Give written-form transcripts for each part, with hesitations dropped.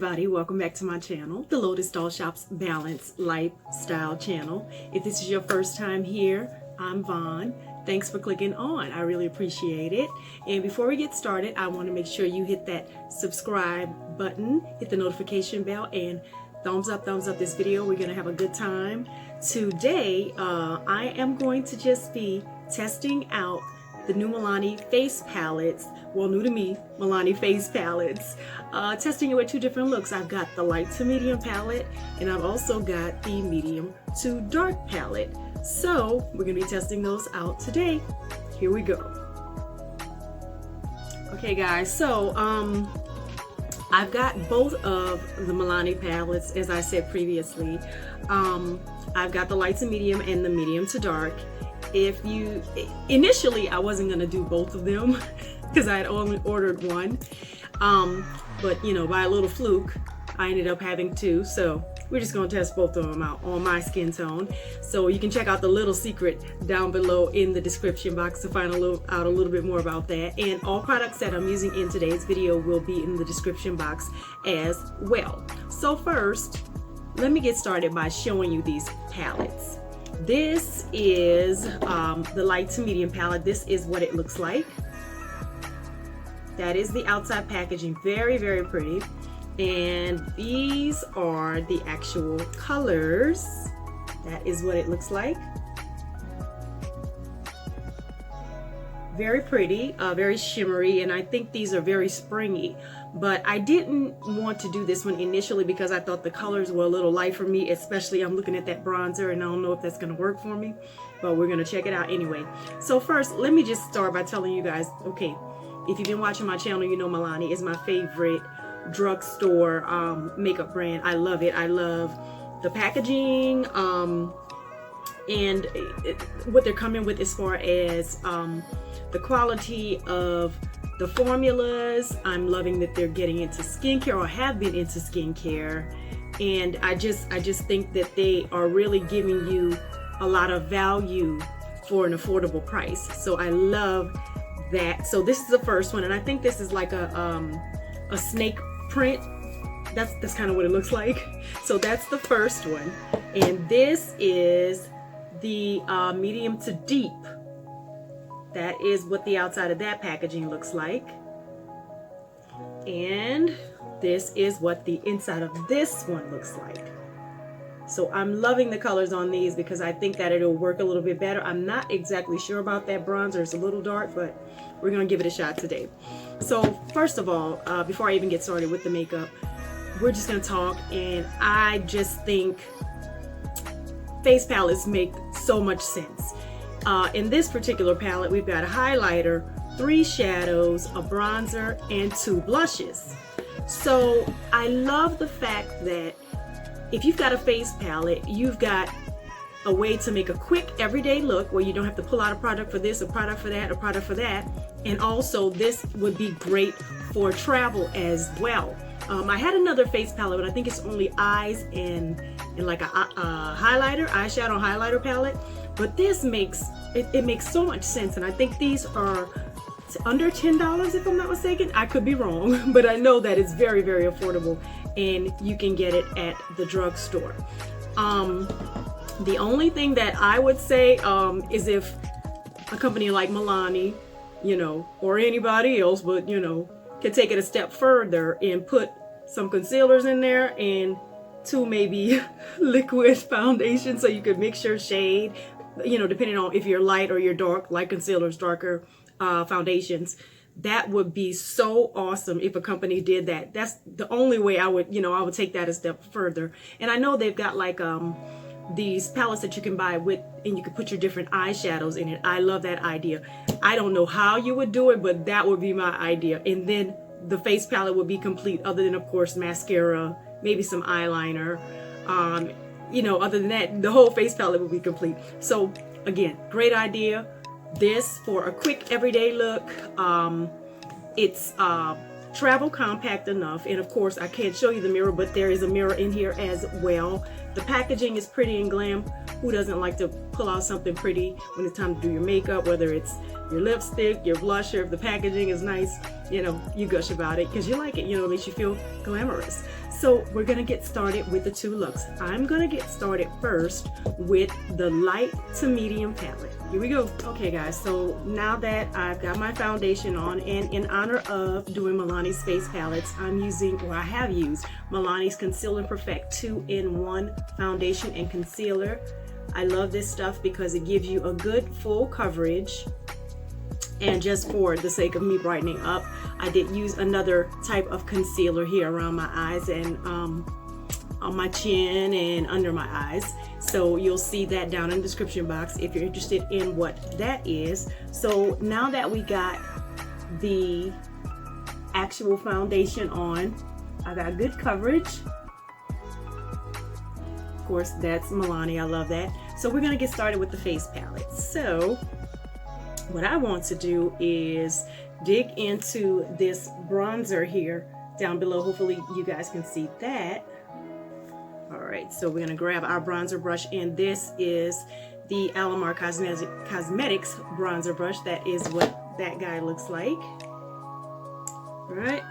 everybody, welcome back to my channel, the Lotus Doll Shop's Balanced Lifestyle channel. If this is your first time here, I'm Vaughn. Thanks for clicking on. I really appreciate it. And before we get started, I want to make sure you hit that subscribe button, hit the notification bell, and thumbs up this video. We're going to have a good time. Today, I am going to just be testing out the new Milani face palettes. Well, new to me, Milani face palettes. Testing it with two different looks. I've got the light to medium palette, and I've also got the medium to dark palette. So we're gonna be testing those out today. Here we go. Okay guys, so I've got both of the Milani palettes, as I said previously. I've got the light to medium and the medium to dark. Initially I wasn't gonna do both of them because I had only ordered one, but you know, by a little fluke I ended up having two, so we're just gonna test both of them out on my skin tone. So you can check out the little secret down below in the description box to find out a little bit more about that. And all products that I'm using in today's video will be in the description box as well. So first, let me get started by showing you these palettes. This is the light to medium palette. This is what it looks like. That is the outside packaging. Very, very pretty. And these are the actual colors. That is what it looks like. Very pretty, very shimmery, and I think these are very springy. But I didn't want to do this one initially because I thought the colors were a little light for me, especially I'm looking at that bronzer and I don't know if that's gonna work for me, but we're gonna check it out anyway. So first, let me just start by telling you guys, okay, if you've been watching my channel, you know Milani is my favorite drugstore makeup brand. I love it. I love the packaging and what they're coming with as far as the quality of the formulas. I'm loving that they're getting into skincare or have been into skincare, and I just think that they are really giving you a lot of value for an affordable price. So I love that. So this is the first one, and I think this is like a snake print. That's kind of what it looks like. So that's the first one, and this is the medium to deep. That is what the outside of that packaging looks like, and this is what the inside of this one looks like. So I'm loving the colors on these because I think that it'll work a little bit better. I'm not exactly sure about that bronzer. It's a little dark, but we're gonna give it a shot today. So first of all, before I even get started with the makeup, we're just gonna talk, and I just think face palettes make so much sense. In this particular palette, we've got a highlighter, 3 shadows, a bronzer, and 2 blushes. So I love the fact that if you've got a face palette, you've got a way to make a quick everyday look where you don't have to pull out a product for this, a product for that, a product for that. And also this would be great for travel as well. I had another face palette, but I think it's only eyes and like a highlighter, eyeshadow highlighter palette. But this makes so much sense, and I think these are under $10 if I'm not mistaken. I could be wrong, but I know that it's very, very affordable, and you can get it at the drugstore. The only thing that I would say is if a company like Milani, you know, or anybody else, but you know, can take it a step further and put some concealers in there and 2 maybe liquid foundation so you could mix your shade, you know, depending on if you're light or you're dark, light concealers, darker foundations. That would be so awesome if a company did that. That's the only way I would, you know, I would take that a step further. And I know they've got like these palettes that you can buy with, and you can put your different eyeshadows in it. I love that idea. I don't know how you would do it, but that would be my idea. And then the face palette would be complete, other than of course mascara, maybe some eyeliner. You know, other than that, the whole face palette would be complete. So again, great idea. This for a quick everyday look. It's travel compact enough, and of course I can't show you the mirror, but there is a mirror in here as well. The packaging is pretty and glam. Who doesn't like to pull out something pretty when it's time to do your makeup, whether it's your lipstick, your blusher? If the packaging is nice, you know, you gush about it because you like it, you know, it makes you feel glamorous. So we're gonna get started with the two looks. I'm gonna get started first with the light to medium palette. Here we go. Okay guys, so now that I've got my foundation on, and in honor of doing Milani's face palettes, I'm using, or I have used, Milani's Conceal and Perfect 2-in-1 foundation and concealer. I love this stuff because it gives you a good full coverage. And just for the sake of me brightening up, I did use another type of concealer here around my eyes and on my chin and under my eyes. So you'll see that down in the description box if you're interested in what that is. So now that we got the actual foundation on, I got good coverage. Of course, that's Milani, I love that. So we're gonna get started with the face palette. So what I want to do is dig into this bronzer here down below. Hopefully you guys can see that. All right, so we're gonna grab our bronzer brush, and this is the Alamar Cosmetics bronzer brush. That is what that guy looks like. All right,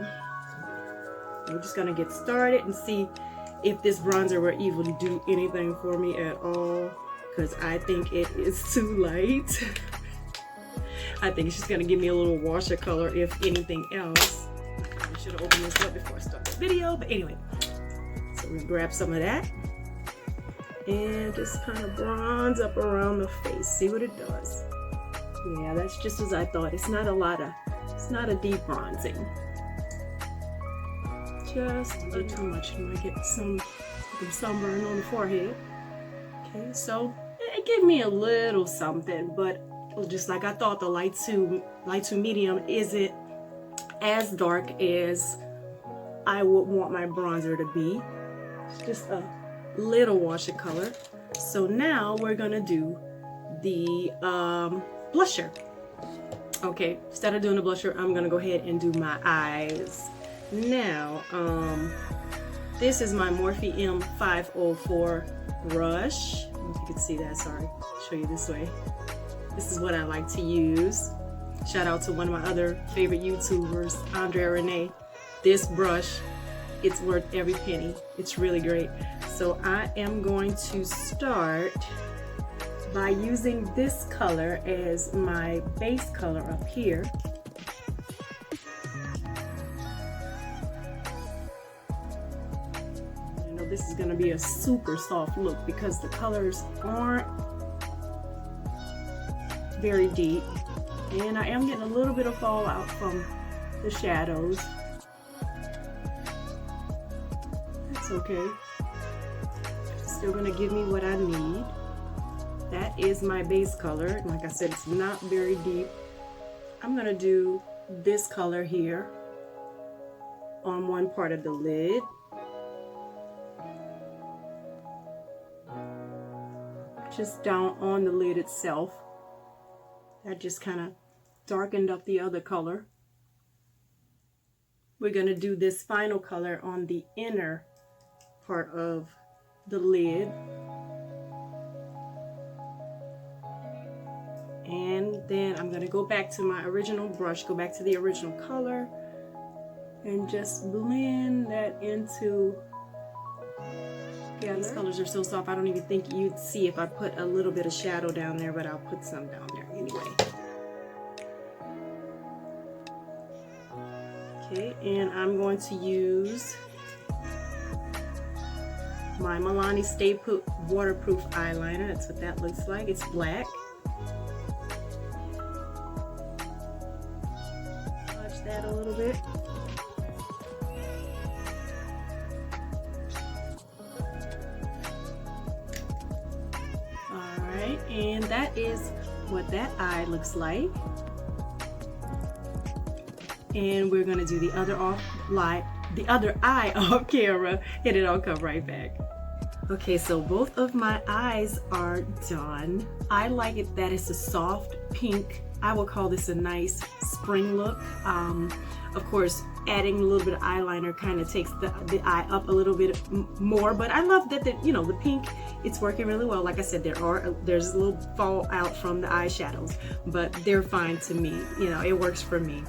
we're just gonna get started and see if this bronzer will even do anything for me at all, because I think it is too light. I think it's just gonna give me a little wash of color, if anything else. I should have opened this up before I start the video, but anyway. So we're gonna grab some of that and just kind of bronze up around the face. See what it does. Yeah, that's just as I thought. It's not a deep bronzing. Just a little too much. You might get some sunburn on the forehead. Okay, so it gave me a little something, but just like I thought, the light to medium isn't as dark as I would want my bronzer to be. It's just a little wash of color. So now we're gonna do the blusher. Okay, instead of doing the blusher, I'm gonna go ahead and do my eyes. Now, this is my Morphe M504 brush. I don't know if you can see that, sorry. I'll show you this way. This is what I like to use. Shout out to one of my other favorite YouTubers, Andrea Renee. This brush, it's worth every penny. It's really great. So I am going to start by using this color as my base color up here. I know this is gonna be a super soft look because the colors aren't very deep, and I am getting a little bit of fallout from the shadows. That's okay. Still gonna give me what I need. That is my base color. Like I said, it's not very deep. I'm gonna do this color here on one part of the lid. Just down on the lid itself. That just kind of darkened up the other color. We're going to do this final color on the inner part of the lid. And then I'm going to go back to my original brush, go back to the original color, and just blend that into. Yeah, these colors are so soft, I don't even think you'd see if I put a little bit of shadow down there, but I'll put some down there anyway. Okay, and I'm going to use my Milani Stay Put Waterproof Eyeliner. That's what that looks like. It's black. Touch that a little bit. And that is what that eye looks like. And we're gonna do the other eye off camera, and it all come right back. Okay, so both of my eyes are done. I like it that it's a soft pink. I would call this a nice spring look. Of course, adding a little bit of eyeliner kind of takes the eye up a little bit more, but I love that the pink, it's working really well. Like I said, there's a little fallout from the eyeshadows, but they're fine to me. It works for me.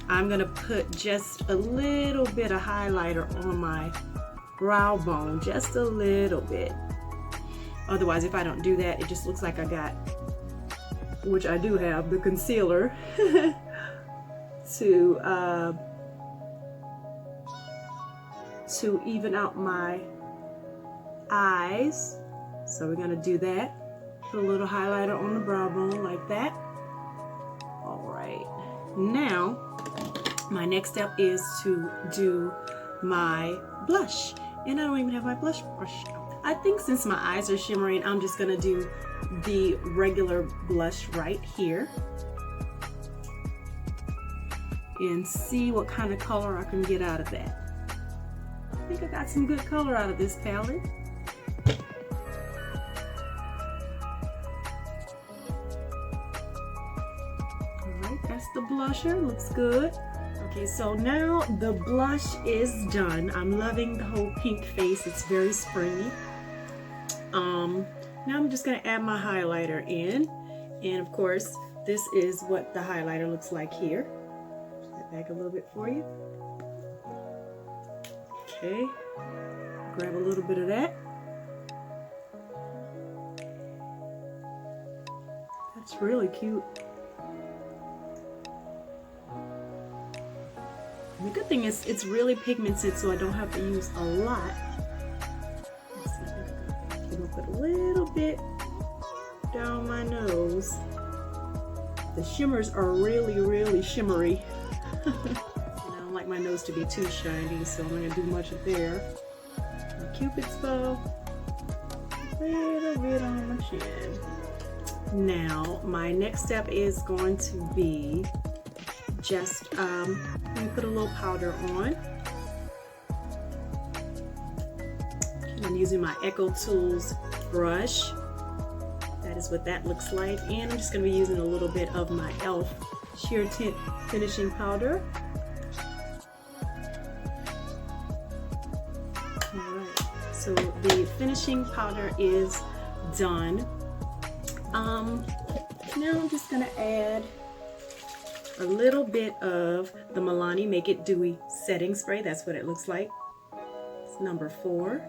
I'm gonna put just a little bit of highlighter on my brow bone just a little bit. Otherwise, if I don't do that, it just looks like I got, which I do have, the concealer to even out my eyes. So we're gonna do that. Put a little highlighter on the brow bone like that. All right. Now, my next step is to do my blush. And I don't even have my blush brush. I think since my eyes are shimmering, I'm just gonna do the regular blush right here. And see what kind of color I can get out of that. I think I got some good color out of this palette. Alright, that's the blusher, looks good. Okay, so now the blush is done. I'm loving the whole pink face, it's very springy. Now I'm just gonna add my highlighter in. And of course, this is what the highlighter looks like here. Push that back a little bit for you. Okay, grab a little bit of that. That's really cute. And the good thing is it's really pigmented, so I don't have to use a lot. Let's see, I'm gonna put a little bit down my nose. The shimmers are really, really shimmery. I don't like my nose to be too shiny, so I'm gonna do much of there. My Cupid's bow, a little bit on my chin. Now, my next step is going to be just let me put a little powder on. I'm using my Echo Tools brush. That is what that looks like, and I'm just going to be using a little bit of my e.l.f. Sheer Tint finishing powder. Alright, so the finishing powder is done. Now I'm just going to add a little bit of the Milani Make It Dewy setting spray. That's what it looks like. It's number 4.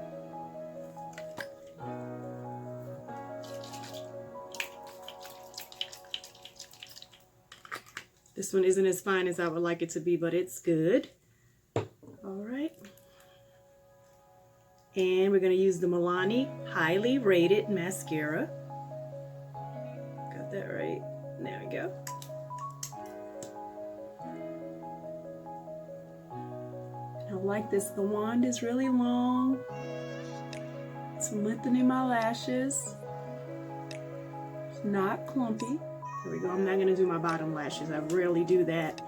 This one isn't as fine as I would like it to be, but it's good. All right. And we're going to use the Milani Highly Rated Mascara. Got that right. There we go. I like this. The wand is really long. It's lengthening my lashes. It's not clumpy. There we go. I'm not going to do my bottom lashes. I rarely do that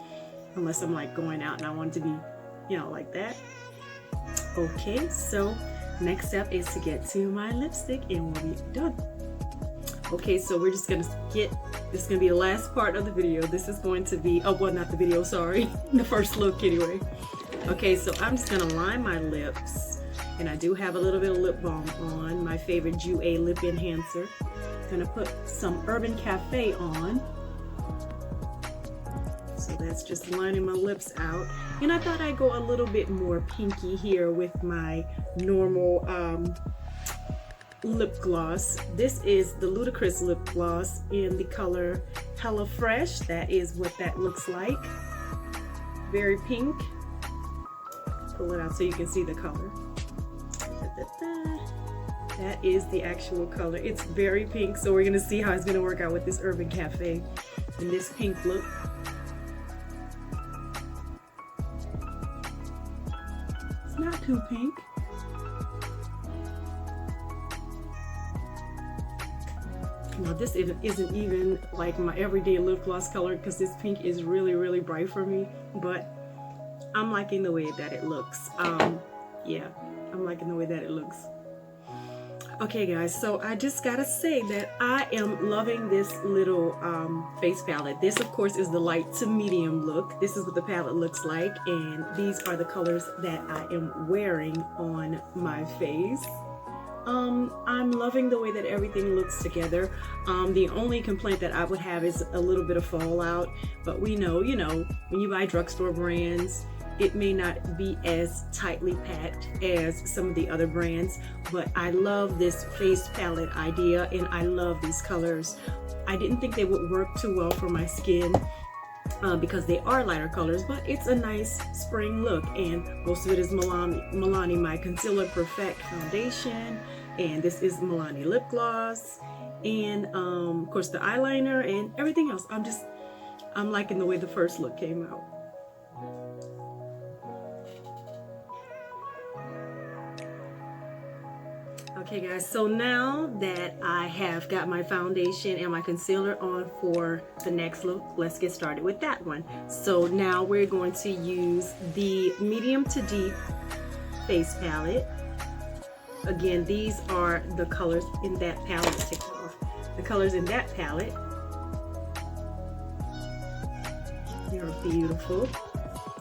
unless I'm like going out and I want it to be, you know, like that. Okay, so next step is to get to my lipstick and we'll be done. Okay, so we're just going to get, this is going to be the last part of the video. This is going to be, oh, well, not the video, sorry. The first look anyway. Okay, so I'm just going to line my lips. And I do have a little bit of lip balm on, my favorite Jouer lip enhancer. Gonna put some Urban Cafe on. So that's just lining my lips out. And I thought I'd go a little bit more pinky here with my normal lip gloss. This is the Ludicrous lip gloss in the color Hella Fresh. That is what that looks like. Very pink. Pull it out so you can see the color. That is the actual color. It's very pink, so we're gonna see how it's gonna work out with this Urban Cafe in this pink look. It's not too pink. Now this isn't even like my everyday lip gloss color because this pink is really, really bright for me, but I'm liking the way that it looks. Yeah, I'm liking the way that it looks. Okay guys, so I just gotta say that I am loving this little face palette. This of course is the light to medium look. This is what the palette looks like, and these are the colors that I am wearing on my face. I'm loving the way that everything looks together. The only complaint that I would have is a little bit of fallout, but we know, you know, when you buy drugstore brands, It may not be as tightly packed as some of the other brands, but I love this face palette idea and I love these colors. I didn't think they would work too well for my skin because they are lighter colors, but it's a nice spring look, and most of it is Milani my Concealer Perfect foundation, and this is Milani lip gloss, and of course the eyeliner and everything else. I'm liking the way the first look came out. Okay guys, so now that I have got my foundation and my concealer on for the next look, let's get started with that one. So now we're going to use the medium to deep face palette. Again, these are the colors in that palette. Take that off. The colors in that palette. They're beautiful.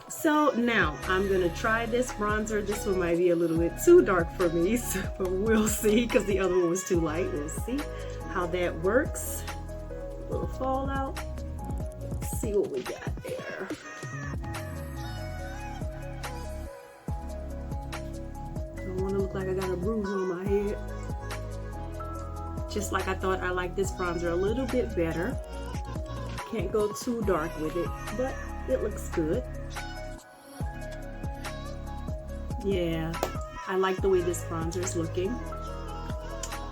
So now I'm gonna try this bronzer. This one might be a little bit too dark for me, but we'll see, because the other one was too light. We'll see how that works. A little fallout. Let's see what we got there. I don't want to look like I got a bruise on my head. Just like I thought, I like this bronzer a little bit better. Can't go too dark with it, but it looks good. Yeah, I like the way this bronzer is looking.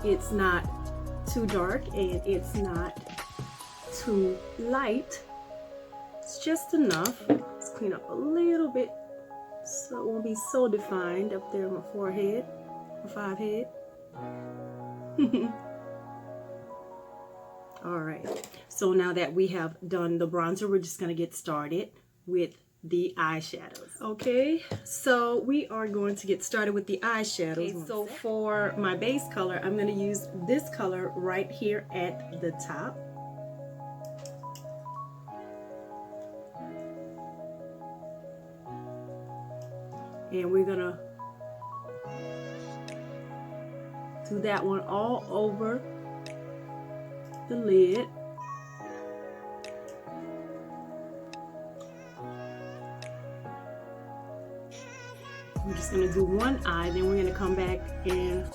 It's not too dark and it's not too light. It's just enough. Let's clean up a little bit so it won't be so defined up there on my forehead, my five head. All right, so now that we have done the bronzer, we're just gonna get started with the eyeshadows. Okay, so we are going to get started with the eyeshadows. Okay, so for my base color, I'm going to use this color right here at the top. And we're gonna do that one all over the lid. We're just going to do one eye, then we're going to come back and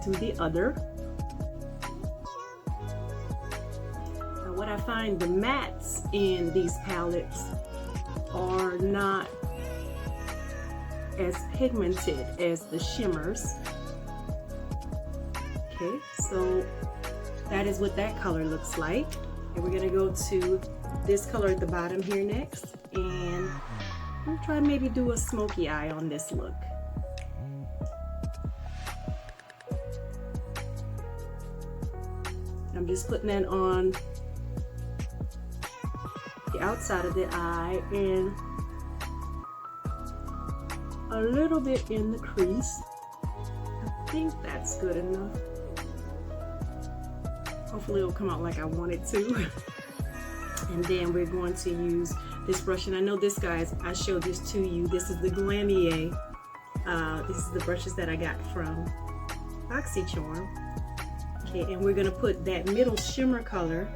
do the other. Now what I find, the mattes in these palettes are not as pigmented as the shimmers. Okay, so that is what that color looks like. And we're going to go to this color at the bottom here next, and I'm trying to maybe do a smoky eye on this look. I'm just putting that on the outside of the eye and a little bit in the crease. I think that's good enough. Hopefully it'll come out like I want it to. And then we're going to use this brush, and I know this, guys, I showed this to you. This is the Glamier. This is the brushes that I got from BoxyCharm. Okay, and we're gonna put that middle shimmer color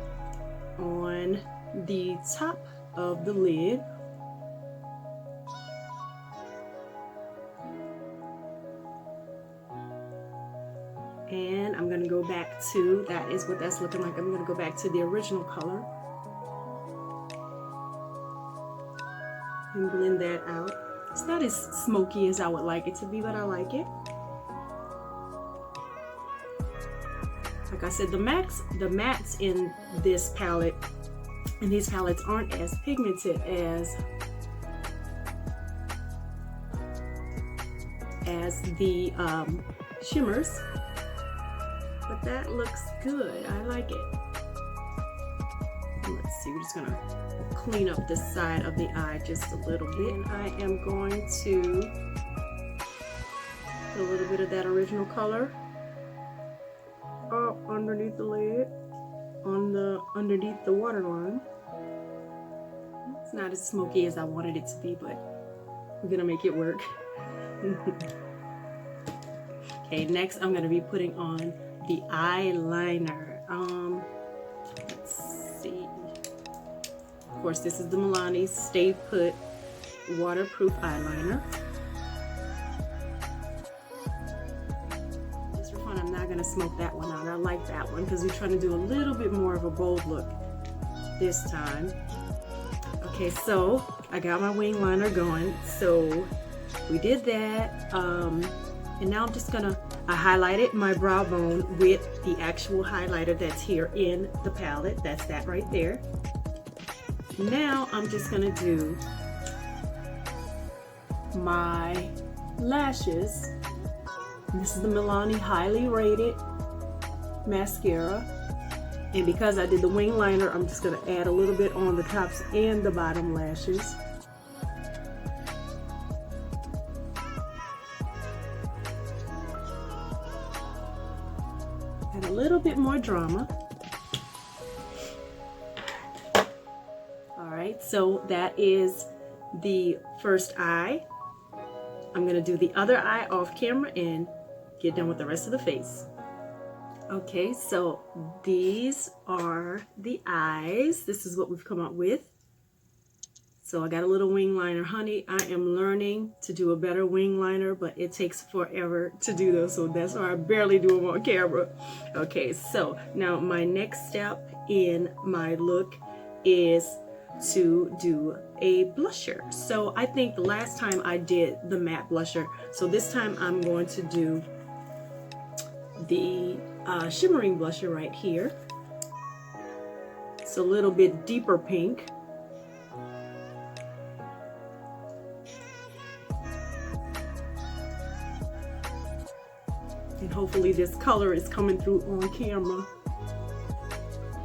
on the top of the lid. And I'm gonna go back to, that is what that's looking like. I'm gonna go back to the original color and blend that out. It's not as smoky as I would like it to be, but I like it. Like I said, the mattes in this palette, and these palettes aren't as pigmented as the shimmers, but that looks good. I like it. Let's see, we're just gonna clean up this side of the eye just a little bit. And I am going to put a little bit of that original color up underneath the lid, underneath the waterline. It's not as smoky as I wanted it to be, but we're gonna make it work. Okay, next I'm gonna be putting on the eyeliner. Let's see. Of course, this is the Milani Stay Put waterproof eyeliner. Just for fun, I'm not gonna smoke that one out. I like that one because we're trying to do a little bit more of a bold look this time. Okay, so I got my wing liner going. So we did that. And now I'm just gonna, I highlighted my brow bone with the actual highlighter that's here in the palette. That's that right there. Now I'm just gonna do my lashes. This is the Milani Highly Rated Mascara. And because I did the wing liner, I'm just gonna add a little bit on the tops and the bottom lashes. And a little bit more drama. All right, so that is the first eye. I'm gonna do the other eye off camera and get done with the rest of the face. Okay, so these are the eyes. This is what we've come up with. So I got a little wing liner. Honey, I am learning to do a better wing liner, but it takes forever to do those, so that's why I barely do them on camera. Okay, so now my next step in my look is to do a blusher. So I think the last time I did the matte blusher, so this time I'm going to do the shimmering blusher right here. It's a little bit deeper pink. And hopefully this color is coming through on camera,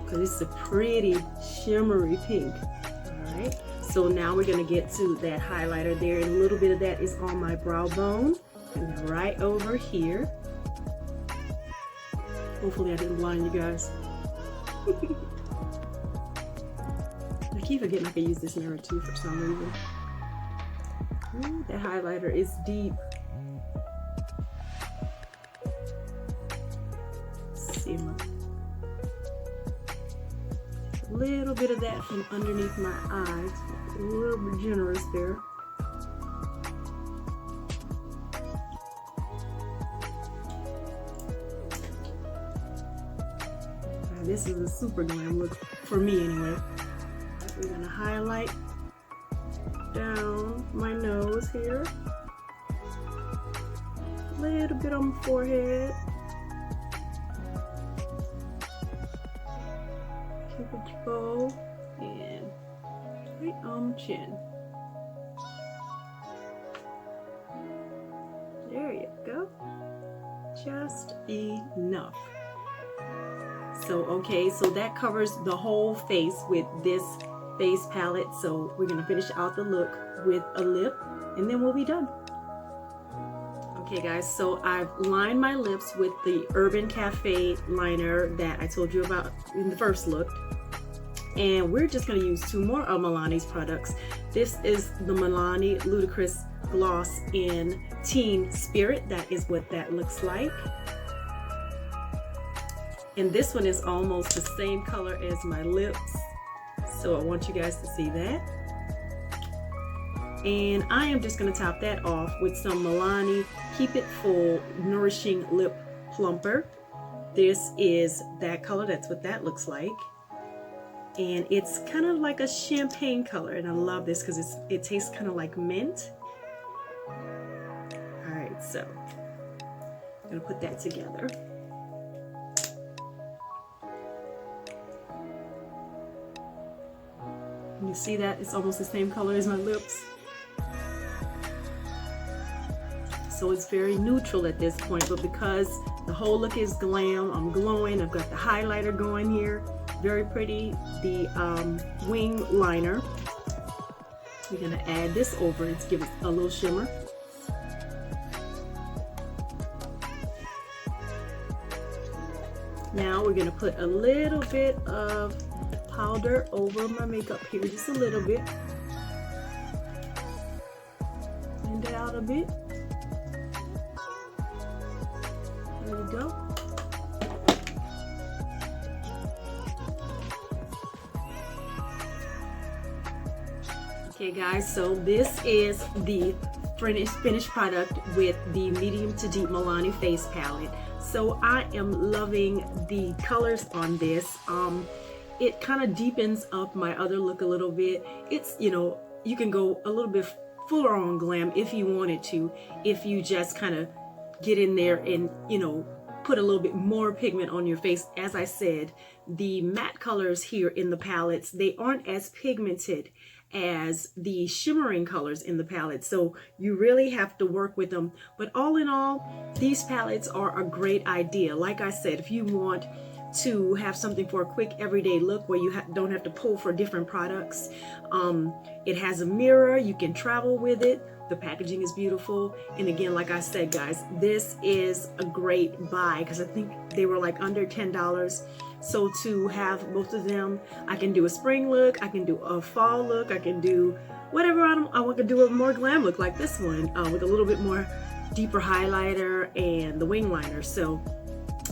because it's a pretty shimmery pink. All right, so now we're gonna get to that highlighter there, and a little bit of that is on my brow bone and right over here. Hopefully I didn't blind you guys. I keep forgetting I can use this mirror too for some reason. Ooh, that highlighter is deep. A little bit of that from underneath my eyes, a little bit generous there. This is a super glam look for me anyway. We're gonna highlight down my nose here, a little bit on my forehead. Cupid's bow, and right on my chin. There you go. Just enough. So, okay, so that covers the whole face with this face palette. So we're gonna finish out the look with a lip, and then we'll be done. Okay guys, so I've lined my lips with the Urban Cafe liner that I told you about in the first look. And we're just gonna use two more of Milani's products. This is the Milani Ludicrous Gloss in Teen Spirit. That is what that looks like. And this one is almost the same color as my lips. So I want you guys to see that. And I am just gonna top that off with some Milani Keep It Full Nourishing Lip Plumper. This is that color, that's what that looks like. And it's kind of like a champagne color, and I love this because it tastes kind of like mint. All right, so I'm gonna put that together. You see that? It's almost the same color as my lips. So it's very neutral at this point, but because the whole look is glam, I'm glowing, I've got the highlighter going here. Very pretty. The wing liner. We're gonna add this over and give it a little shimmer. Now we're gonna put a little bit of powder over my makeup here, just a little bit. Blend it out a bit. There we go. Okay Okay guys, so this is the finished product with the medium to deep Milani face palette. So I am loving the colors on this. It kind of deepens up my other look a little bit. It's, you know, you can go a little bit fuller on glam if you wanted to, if you just kind of get in there and, you know, put a little bit more pigment on your face. As I said, the matte colors here in the palettes, they aren't as pigmented as the shimmering colors in the palette, so you really have to work with them. But all in all, these palettes are a great idea. Like I said, if you want to have something for a quick everyday look where you don't have to pull for different products, it has a mirror, you can travel with it. The packaging is beautiful, and again, like I said guys, this is a great buy because I think they were like under $10. So to have both of them, I can do a spring look, I can do a fall look, I can do whatever I want to do, a more glam look like this one with a little bit more deeper highlighter and the wing liner. So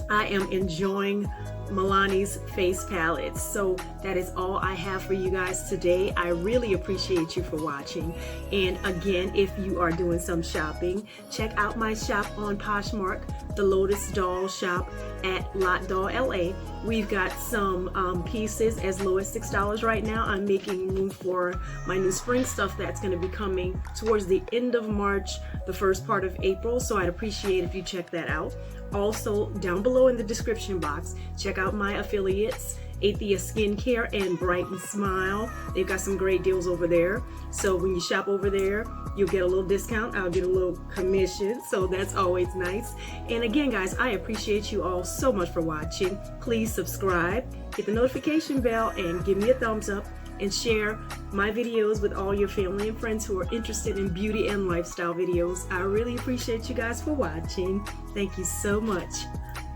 I am enjoying Milani's face palette. So that is all I have for you guys today. I really appreciate you for watching. And again, if you are doing some shopping, check out my shop on Poshmark, the Lotus Doll shop at Lot Doll LA. We've got some pieces as low as $6 right now. I'm making room for my new spring stuff that's going to be coming towards the end of March, the first part of April. So I'd appreciate if you check that out. Also, down below in the description box, check out my affiliates, Atheist Skincare and Bright and Smile. They've got some great deals over there. So when you shop over there, you'll get a little discount. I'll get a little commission, so that's always nice. And again, guys, I appreciate you all so much for watching. Please subscribe, hit the notification bell, and give me a thumbs up, and share my videos with all your family and friends who are interested in beauty and lifestyle videos. I really appreciate you guys for watching. Thank you so much.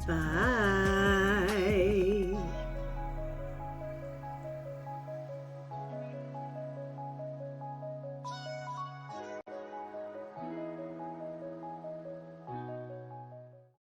Bye.